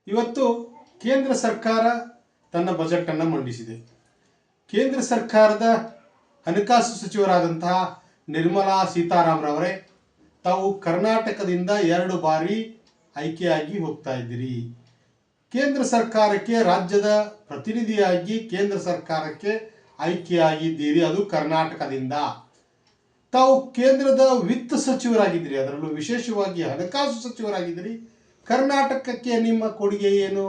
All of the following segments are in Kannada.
ಇವತ್ತು ಕೇಂದ್ರ ಸರ್ಕಾರ ತನ್ನ ಬಜೆಟ್ ಅನ್ನು ಮಂಡಿಸಿದೆ. ಕೇಂದ್ರ ಸರ್ಕಾರದ ಹಣಕಾಸು ಸಚಿವರಾದಂತಹ ನಿರ್ಮಲಾ ಸೀತಾರಾಮನ್ ತಾವು ಕರ್ನಾಟಕದಿಂದ 2 ಬಾರಿ ಆಯ್ಕೆಯಾಗಿ ಹೋಗ್ತಾ ಇದ್ದೀರಿ. ಕೇಂದ್ರ ಸರ್ಕಾರಕ್ಕೆ ರಾಜ್ಯದ ಪ್ರತಿನಿಧಿಯಾಗಿ ಕೇಂದ್ರ ಸರ್ಕಾರಕ್ಕೆ ಆಯ್ಕೆಯಾಗಿದ್ದೀರಿ, ಅದು ಕರ್ನಾಟಕದಿಂದ. ತಾವು ಕೇಂದ್ರದ ವಿತ್ತ ಸಚಿವರಾಗಿದ್ದೀರಿ, ಅದರಲ್ಲೂ ವಿಶೇಷವಾಗಿ ಹಣಕಾಸು ಸಚಿವರಾಗಿದ್ದೀರಿ. ಕರ್ನಾಟಕಕ್ಕೆ ನಿಮ್ಮ ಕೊಡುಗೆ ಏನು?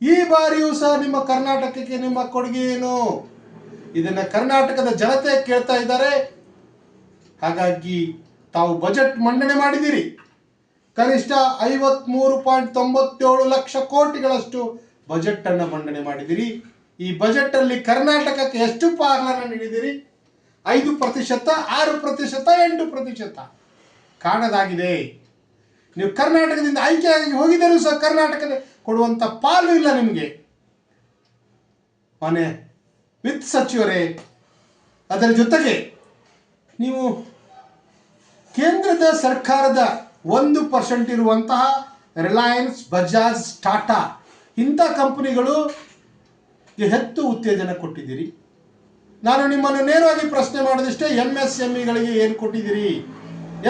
ಈ ಬಾರಿಯೂ ಸಹ ನಿಮ್ಮ ಕರ್ನಾಟಕಕ್ಕೆ ನಿಮ್ಮ ಕೊಡುಗೆ ಏನು? ಇದನ್ನ ಕರ್ನಾಟಕದ ಜನತೆ ಕೇಳ್ತಾ ಇದ್ದಾರೆ. ಹಾಗಾಗಿ ತಾವು ಬಜೆಟ್ ಮಂಡನೆ ಮಾಡಿದಿರಿ. ಕನಿಷ್ಠ 53.97 ಲಕ್ಷ ಕೋಟಿಗಳಷ್ಟು ಬಜೆಟ್ ಅನ್ನು ಮಂಡನೆ ಮಾಡಿದಿರಿ. ಈ ಬಜೆಟ್ ಅಲ್ಲಿ ಕರ್ನಾಟಕಕ್ಕೆ ಎಷ್ಟು ಪಾಲನ್ನು ನೀಡಿದಿರಿ? 5%, 6%, 8% ಕಾಣದಾಗಿದೆ. ನೀವು ಕರ್ನಾಟಕದಿಂದ ಆಯ್ಕೆಯಾಗಿ ಹೋಗಿದ್ದರೂ ಸಹ ಕರ್ನಾಟಕದ ಕೊಡುವಂತ ಪಾಲು ಇಲ್ಲ ನಿಮಗೆ. ಮನೆ ವಿತ್ತ ಸಚಿವರೇ, ಅದರ ಜೊತೆಗೆ ನೀವು ಕೇಂದ್ರದ ಸರ್ಕಾರದ 1% ಇರುವಂತಹ ರಿಲಯನ್ಸ್, ಬಜಾಜ್, ಟಾಟಾ ಇಂಥ ಕಂಪನಿಗಳು ಹೆಚ್ಚು ಉತ್ತೇಜನ ಕೊಟ್ಟಿದ್ದೀರಿ. ನಾನು ನಿಮ್ಮನ್ನು ನೇರವಾಗಿ ಪ್ರಶ್ನೆ ಮಾಡೋದಿಷ್ಟೇ, MSMEಗಳಿಗೆ ಏನು ಕೊಟ್ಟಿದ್ದೀರಿ?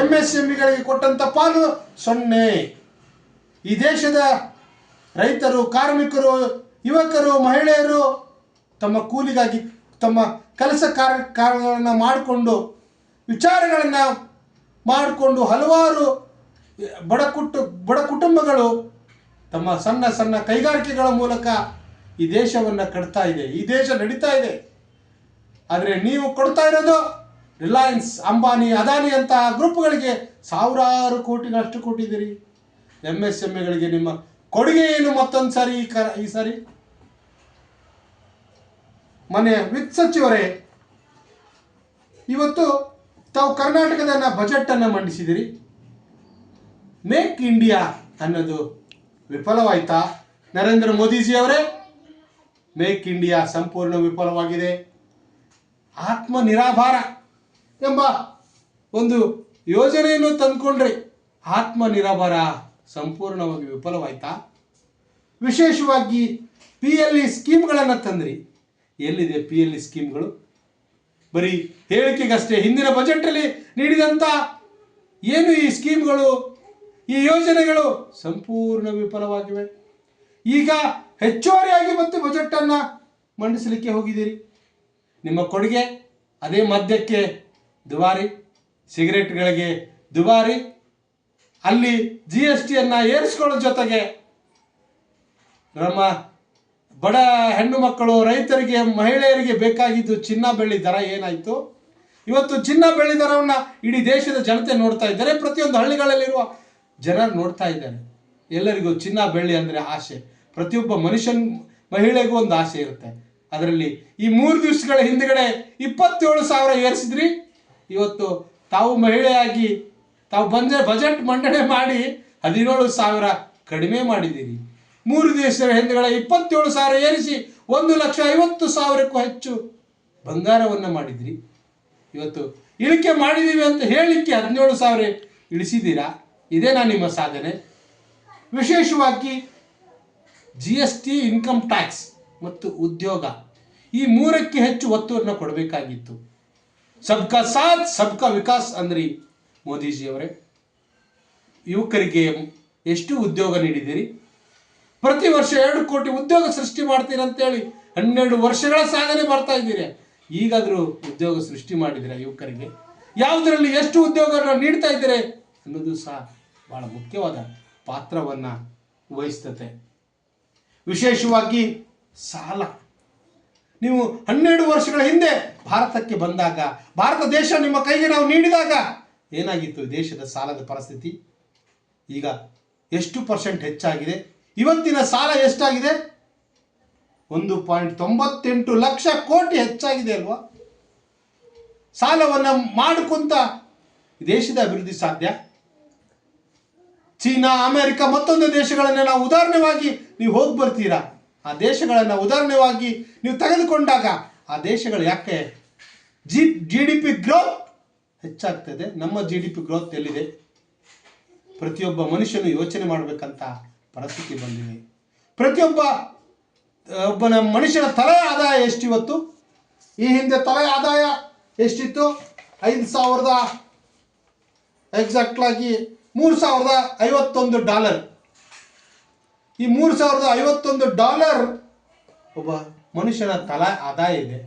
MSMEಗಳಿಗೆ ಕೊಟ್ಟಂತ ಪಾಲು 0. ಈ ದೇಶದ ರೈತರು, ಕಾರ್ಮಿಕರು, ಯುವಕರು, ಮಹಿಳೆಯರು ತಮ್ಮ ಕೂಲಿಗಾಗಿ ತಮ್ಮ ಕೆಲಸ ಕಾರ್ಯಗಳನ್ನು ಮಾಡಿಕೊಂಡು ವಿಚಾರಗಳನ್ನು ಮಾಡಿಕೊಂಡು ಹಲವಾರು ಬಡ ಕುಟುಂಬಗಳು ತಮ್ಮ ಸಣ್ಣ ಸಣ್ಣ ಕೈಗಾರಿಕೆಗಳ ಮೂಲಕ ಈ ದೇಶವನ್ನು ಕಟ್ತಾ ಇದೆ. ಈ ದೇಶ ನಡೀತಾ ಇದೆ. ಆದರೆ ನೀವು ಕೊಡ್ತಾ ಇರೋದು ರಿಲಯನ್ಸ್, ಅಂಬಾನಿ, ಅದಾನಿ ಅಂತ ಗ್ರೂಪ್ಗಳಿಗೆ ಸಾವಿರಾರು ಕೋಟಿಗಳಷ್ಟು ಕೊಟ್ಟಿದ್ದೀರಿ. MSMEಗಳಿಗೆ ನಿಮ್ಮ ಕೊಡುಗೆ ಏನು? ಮತ್ತೊಂದು ಸಾರಿ ಈ ಸಾರಿ ಮನೆ ವಿತ್ತ ಸಚಿವರೇ, ಇವತ್ತು ತಾವು ಕರ್ನಾಟಕದ ಬಜೆಟ್ ಅನ್ನು ಮಂಡಿಸಿದಿರಿ. ಮೇಕ್ ಇಂಡಿಯಾ ಅನ್ನೋದು ವಿಫಲವಾಯ್ತಾ? ನರೇಂದ್ರ ಮೋದಿಜಿ ಅವರೇ, ಮೇಕ್ ಇಂಡಿಯಾ ಸಂಪೂರ್ಣ ವಿಫಲವಾಗಿದೆ. ಆತ್ಮನಿರಾಭಾರ ಎಂಬ ಒಂದು ಯೋಜನೆಯನ್ನು ತಂದುಕೊಂಡ್ರಿ, ಆತ್ಮನಿರಾಭಾರ ಸಂಪೂರ್ಣವಾಗಿ ವಿಫಲವಾಯ್ತಾ? ವಿಶೇಷವಾಗಿ PLE ಸ್ಕೀಮ್ಗಳನ್ನು ತಂದ್ರಿ. ಎಲ್ಲಿದೆ PLE ಸ್ಕೀಮ್ಗಳು? ಬರೀ ಹೇಳಿಕೆಗಷ್ಟೇ. ಹಿಂದಿನ ಬಜೆಟಲ್ಲಿ ನೀಡಿದಂಥ ಏನು ಈ ಸ್ಕೀಮ್ಗಳು, ಈ ಯೋಜನೆಗಳು ಸಂಪೂರ್ಣ ವಿಫಲವಾಗಿವೆ. ಈಗ ಹೆಚ್ಚುವರಿಯಾಗಿ ಮತ್ತೆ ಬಜೆಟ್ ಅನ್ನ ಮಂಡಿಸಲಿಕ್ಕೆ ಹೋಗಿದ್ದೀರಿ. ನಿಮ್ಮ ಕೊಡುಗೆ ಅದೇ ಮದ್ಯಕ್ಕೆ ದುಬಾರಿ, ಸಿಗರೇಟ್ಗಳಿಗೆ ದುಬಾರಿ, ಅಲ್ಲಿ GST ಏರಿಸ್ಕೊಳ್ಳೋ ಜೊತೆಗೆ ನಮ್ಮ ಬಡ ಹೆಣ್ಣು ಮಕ್ಕಳು, ರೈತರಿಗೆ, ಮಹಿಳೆಯರಿಗೆ ಬೇಕಾಗಿದ್ದು ಚಿನ್ನ ಬೆಳ್ಳಿ ದರ ಏನಾಯಿತು? ಇವತ್ತು ಚಿನ್ನ ಬೆಳ್ಳಿ ದರವನ್ನು ಇಡೀ ದೇಶದ ಜನತೆ ನೋಡ್ತಾ ಇದ್ದಾರೆ. ಪ್ರತಿಯೊಂದು ಹಳ್ಳಿಗಳಲ್ಲಿರುವ ಜನ ನೋಡ್ತಾ ಇದ್ದಾರೆ. ಎಲ್ಲರಿಗೂ ಚಿನ್ನ ಬೆಳ್ಳಿ ಅಂದರೆ ಆಸೆ. ಪ್ರತಿಯೊಬ್ಬ ಮಹಿಳೆಗೂ ಒಂದು ಆಸೆ ಇರುತ್ತೆ. ಅದರಲ್ಲಿ ಈ 3 ದಿವಸಗಳ ಹಿಂದುಗಡೆ 27,000 ಏರಿಸಿದ್ರಿ. ಇವತ್ತು ತಾವು ಮಹಿಳೆಯಾಗಿ ತಾವು ಬಜೆಟ್ ಮಂಡನೆ ಮಾಡಿ 17,000 ಕಡಿಮೆ ಮಾಡಿದ್ದೀರಿ. 3 ದಿವಸಗಳ ಹಿಂದುಗಡೆ 27,000 ಏರಿಸಿ 1,50,000ಕ್ಕೂ ಹೆಚ್ಚು ಬಂಗಾರವನ್ನು ಮಾಡಿದ್ರಿ. ಇವತ್ತು ಇಳಿಕೆ ಮಾಡಿದ್ದೀವಿ ಅಂತ ಹೇಳಲಿಕ್ಕೆ 17,000 ಇಳಿಸಿದ್ದೀರಾ. ಇದೇನಾ ನಿಮ್ಮ ಸಾಧನೆ? ವಿಶೇಷವಾಗಿ GST, ಇನ್ಕಮ್ ಟ್ಯಾಕ್ಸ್ ಮತ್ತು ಉದ್ಯೋಗ, ಈ 3ಕ್ಕೆ ಹೆಚ್ಚು ಒತ್ತನ್ನು ಕೊಡಬೇಕಾಗಿತ್ತು. ಸಬ್ಕಾ ಸಾಥ್ ಸಬ್ಕಾ ವಿಕಾಸ್ ಅಂದ್ರಿ ಮೋದಿಜಿಯವರೇ. ಯುವಕರಿಗೆ ಎಷ್ಟು ಉದ್ಯೋಗ ನೀಡಿದ್ದೀರಿ? ಪ್ರತಿ ವರ್ಷ 2 ಕೋಟಿ ಉದ್ಯೋಗ ಸೃಷ್ಟಿ ಮಾಡ್ತೀರಂತೇಳಿ 12 ವರ್ಷಗಳ ಸಾಧನೆ ಮಾಡ್ತಾ ಇದ್ದೀರಿ. ಈಗಾದರೂ ಉದ್ಯೋಗ ಸೃಷ್ಟಿ ಮಾಡಿದಿರ ಯುವಕರಿಗೆ? ಯಾವುದರಲ್ಲಿ ಎಷ್ಟು ಉದ್ಯೋಗ ನೀಡ್ತಾ ಇದ್ದೀರಿ ಅನ್ನೋದು ಸಹ ಬಹಳ ಮುಖ್ಯವಾದ ಪಾತ್ರವನ್ನು ವಹಿಸ್ತದೆ. ವಿಶೇಷವಾಗಿ ಸಾಲ, ನೀವು 12 ವರ್ಷಗಳ ಹಿಂದೆ ಭಾರತಕ್ಕೆ ಬಂದಾಗ, ಭಾರತ ದೇಶ ನಿಮ್ಮ ಕೈಗೆ ನಾವು ನೀಡಿದಾಗ ಏನಾಗಿತ್ತು ದೇಶದ ಸಾಲದ ಪರಿಸ್ಥಿತಿ? ಈಗ ಎಷ್ಟು % ಹೆಚ್ಚಾಗಿದೆ? ಇವತ್ತಿನ ಸಾಲ ಎಷ್ಟಾಗಿದೆ? 1.98 ಲಕ್ಷ ಕೋಟಿ ಹೆಚ್ಚಾಗಿದೆ ಅಲ್ವಾ? ಸಾಲವನ್ನು ಮಾಡಿಕೊಂತ ದೇಶದ ಅಭಿವೃದ್ಧಿ ಸಾಧ್ಯ? ಚೀನಾ, ಅಮೆರಿಕ ಮತ್ತೊಂದು ದೇಶಗಳನ್ನು ನಾವು ಉದಾಹರಣೆವಾಗಿ ನೀವು ಹೋಗಿ ಬರ್ತೀರಾ. ಆ ದೇಶಗಳನ್ನು ಉದಾಹರಣೆವಾಗಿ ನೀವು ತೆಗೆದುಕೊಂಡಾಗ ಆ ದೇಶಗಳು ಯಾಕೆ GDP ಗ್ರೋತ್ ಹೆಚ್ಚಾಗ್ತದೆ? ನಮ್ಮ GDP ಗ್ರೋತ್ ಎಲ್ಲಿದೆ? ಪ್ರತಿಯೊಬ್ಬ ಮನುಷ್ಯನು ಯೋಚನೆ ಮಾಡಬೇಕಂತ ಪರಿಸ್ಥಿತಿ ಬಂದಿದೆ. ಒಬ್ಬನ ಮನುಷ್ಯನ ತಲೆ ಆದಾಯ ಎಷ್ಟಿವತ್ತು? ಈ ಹಿಂದೆ ತಲೆ ಆದಾಯ ಎಷ್ಟಿತ್ತು? 5,000 ಎಕ್ಸಾಕ್ಟ್ಲಾಗಿ $3,051. ಈ $3,051 ಒಬ್ಬ ಮನುಷ್ಯನ ತಲಾ ಆದಾಯ ಇದೆ.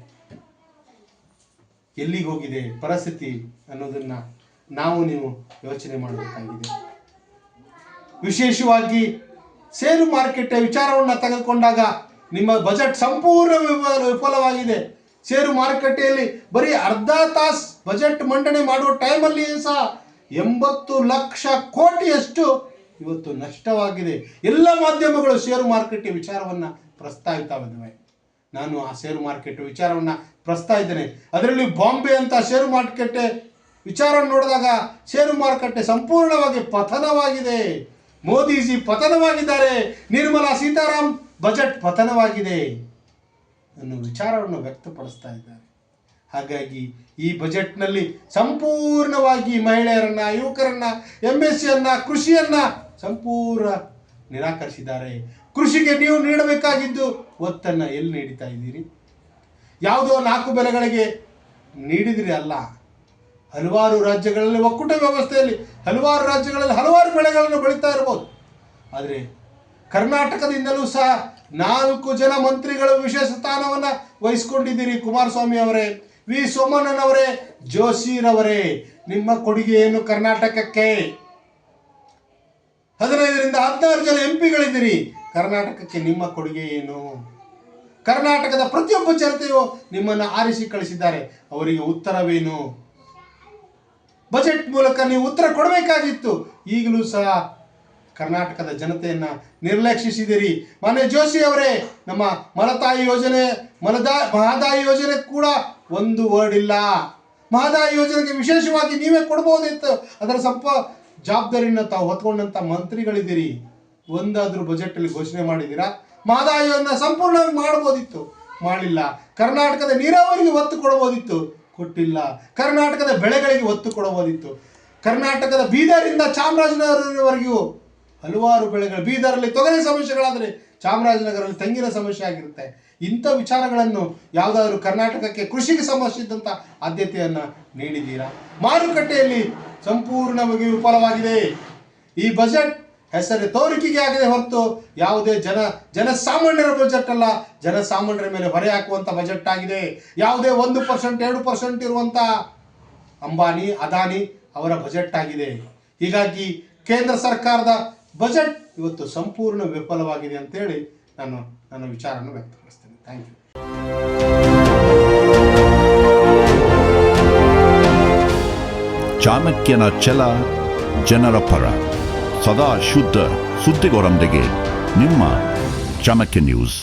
ಎಲ್ಲಿಗೆ ಹೋಗಿದೆ ಪರಿಸ್ಥಿತಿ ಅನ್ನೋದನ್ನ ನಾವು ನೀವು ಯೋಚನೆ ಮಾಡಬೇಕಾಗಿದೆ. ವಿಶೇಷವಾಗಿ ಷೇರು ಮಾರುಕಟ್ಟೆ ವಿಚಾರವನ್ನು ತೆಗೆದುಕೊಂಡಾಗ ನಿಮ್ಮ ಬಜೆಟ್ ಸಂಪೂರ್ಣ ವಿಫಲವಾಗಿದೆ. ಷೇರು ಮಾರುಕಟ್ಟೆಯಲ್ಲಿ ಬರೀ ಅರ್ಧ ತಾಸು ಬಜೆಟ್ ಮಂಡನೆ ಮಾಡುವ ಟೈಮಲ್ಲಿ ಸಹ 80 ಲಕ್ಷ ಕೋಟಿಯಷ್ಟು ಇವತ್ತು ನಷ್ಟವಾಗಿದೆ. ಎಲ್ಲ ಮಾಧ್ಯಮಗಳು ಷೇರು ಮಾರುಕಟ್ಟೆ ವಿಚಾರವನ್ನು ಪ್ರಸ್ತಾವಿಸಿವೆ. ನಾನು ಆ ಷೇರು ಮಾರುಕಟ್ಟೆ ವಿಚಾರವನ್ನು ಪ್ರಸ್ತಾವಿದ್ದೇನೆ. ಅದರಲ್ಲಿ ಬಾಂಬೆ ಅಂತ ಷೇರು ಮಾರುಕಟ್ಟೆ ವಿಚಾರ ನೋಡಿದಾಗ ಷೇರು ಮಾರುಕಟ್ಟೆ ಸಂಪೂರ್ಣವಾಗಿ ಪತನವಾಗಿದೆ. ಮೋದಿಜಿ ಪತನವಾಗಿದ್ದಾರೆ, ನಿರ್ಮಲಾ ಸೀತಾರಾಮ್ ಬಜೆಟ್ ಪತನವಾಗಿದೆ ಅನ್ನೋ ವಿಚಾರವನ್ನು ವ್ಯಕ್ತಪಡಿಸ್ತಾ ಇದ್ದಾರೆ. ಹಾಗಾಗಿ ಈ ಬಜೆಟ್ನಲ್ಲಿ ಸಂಪೂರ್ಣವಾಗಿ ಮಹಿಳೆಯರನ್ನ, ಯುವಕರನ್ನ, MSc ಕೃಷಿಯನ್ನ ಸಂಪೂರ್ಣ ನಿರಾಕರಿಸಿದ್ದಾರೆ. ಕೃಷಿಗೆ ನೀವು ನೀಡಬೇಕಾಗಿದ್ದು ಒತ್ತನ್ನು ಎಲ್ಲಿ ನೀಡ್ತಾ ಇದ್ದೀರಿ? ಯಾವುದೋ 4 ಬೆಲೆಗಳಿಗೆ ನೀಡಿದಿರಿ ಅಲ್ಲ. ಹಲವಾರು ರಾಜ್ಯಗಳಲ್ಲಿ ಒಕ್ಕೂಟ ವ್ಯವಸ್ಥೆಯಲ್ಲಿ ಹಲವಾರು ರಾಜ್ಯಗಳಲ್ಲಿ ಹಲವಾರು ಬೆಳೆಗಳನ್ನು ಬೆಳೀತಾ ಇರ್ಬೋದು. ಆದರೆ ಕರ್ನಾಟಕದಿಂದಲೂ ಸಹ 4 ಜನ ಮಂತ್ರಿಗಳು ವಿಶೇಷ ಸ್ಥಾನವನ್ನು ವಹಿಸಿಕೊಂಡಿದ್ದೀರಿ. ಕುಮಾರಸ್ವಾಮಿ ಅವರೇ, ವಿ ಸೋಮಣ್ಣನವರೇ, ಜೋಶಿರವರೇ, ನಿಮ್ಮ ಕೊಡುಗೆ ಏನು ಕರ್ನಾಟಕಕ್ಕೆ? 15ರಿಂದ 16 ಜನ MP ಕರ್ನಾಟಕಕ್ಕೆ ನಿಮ್ಮ ಕೊಡುಗೆ ಏನು? ಕರ್ನಾಟಕದ ಪ್ರತಿಯೊಬ್ಬ ಜನತೆಯು ನಿಮ್ಮನ್ನು ಆರಿಸಿ ಕಳಿಸಿದ್ದಾರೆ, ಅವರಿಗೆ ಉತ್ತರವೇನು? ಬಜೆಟ್ ಮೂಲಕ ನೀವು ಉತ್ತರ ಕೊಡಬೇಕಾಗಿತ್ತು. ಈಗಲೂ ಸಹ ಕರ್ನಾಟಕದ ಜನತೆಯನ್ನು ನಿರ್ಲಕ್ಷಿಸಿದಿರಿ. ಮಾನ್ಯ ಜೋಶಿ ಅವರೇ, ನಮ್ಮ ಮಲತಾಯಿ ಯೋಜನೆ, ಮಹದಾಯಿ ಯೋಜನೆ ಕೂಡ ಒಂದು ವರ್ಡ್ ಇಲ್ಲ. ಮಹದಾಯಿ ಯೋಜನೆಗೆ ವಿಶೇಷವಾಗಿ ನೀವೇ ಕೊಡ್ಬೋದಿತ್ತು. ಅದರ ಜವಾಬ್ದಾರಿಯನ್ನು ತಾವು ಹೊತ್ಕೊಂಡಂಥ ಮಂತ್ರಿಗಳಿದ್ದೀರಿ. ಒಂದಾದರೂ ಬಜೆಟಲ್ಲಿ ಘೋಷಣೆ ಮಾಡಿದ್ದೀರಾ? ಮಹದಾಯಿಯನ್ನು ಸಂಪೂರ್ಣವಾಗಿ ಮಾಡ್ಬೋದಿತ್ತು, ಮಾಡಲಿಲ್ಲ. ಕರ್ನಾಟಕದ ನೀರಾವರಿಗೆ ಒತ್ತು ಕೊಡಬಹುದಿತ್ತು, ಕೊಟ್ಟಿಲ್ಲ. ಕರ್ನಾಟಕದ ಬೆಳೆಗಳಿಗೆ ಒತ್ತು ಕೊಡಬಹುದಿತ್ತು. ಕರ್ನಾಟಕದ ಬೀದರಿಂದ ಚಾಮರಾಜನಗರವರೆಗೂ ಹಲವಾರು ಬೆಳೆಗಳು, ಬೀದರಲ್ಲಿ ತೊಗರಿ ಸಮಸ್ಯೆಗಳಾದರೆ ಚಾಮರಾಜನಗರದಲ್ಲಿ ತೆಂಗಿನ ಸಮಸ್ಯೆ ಆಗಿರುತ್ತೆ. ಇಂಥ ವಿಚಾರಗಳನ್ನು ಯಾವುದಾದ್ರೂ ಕರ್ನಾಟಕಕ್ಕೆ ಕೃಷಿಗೆ ಸಂಬಂಧಿಸಿದಂಥ ಆದ್ಯತೆಯನ್ನು ನೀಡಿದ್ದೀರಾ? ಮಾರುಕಟ್ಟೆಯಲ್ಲಿ ಸಂಪೂರ್ಣವಾಗಿ ವಿಫಲವಾಗಿದೆ. ಈ ಬಜೆಟ್ ಹೆಸರು ತೋರಿಕೆಗೆ ಆಗಿದೆ ಹೊರತು ಯಾವುದೇ ಜನಸಾಮಾನ್ಯರ ಬಜೆಟ್ ಅಲ್ಲ. ಜನಸಾಮಾನ್ಯರ ಮೇಲೆ ಹೊರೆ ಹಾಕುವಂಥ ಬಜೆಟ್ ಆಗಿದೆ. ಯಾವುದೇ 1%, 2% ಇರುವಂಥ ಅಂಬಾನಿ, ಅದಾನಿ ಅವರ ಬಜೆಟ್ ಆಗಿದೆ. ಹೀಗಾಗಿ ಕೇಂದ್ರ ಸರ್ಕಾರದ ಬಜೆಟ್ ಇವತ್ತು ಸಂಪೂರ್ಣ ವಿಫಲವಾಗಿದೆ ಅಂತೇಳಿ ನಾನು ನನ್ನ ವಿಚಾರವನ್ನು ವ್ಯಕ್ತಪಡಿಸ್ತೇನೆ. Thank you. ಚಾಣಕ್ಯನ ಛಲ, ಜನರ ಪರ, ಸದಾ ಶುದ್ಧ ಸುದ್ದಿಗಳೊಂದಿಗೆ ನಿಮ್ಮ ಚಾಣಕ್ಯ ನ್ಯೂಸ್.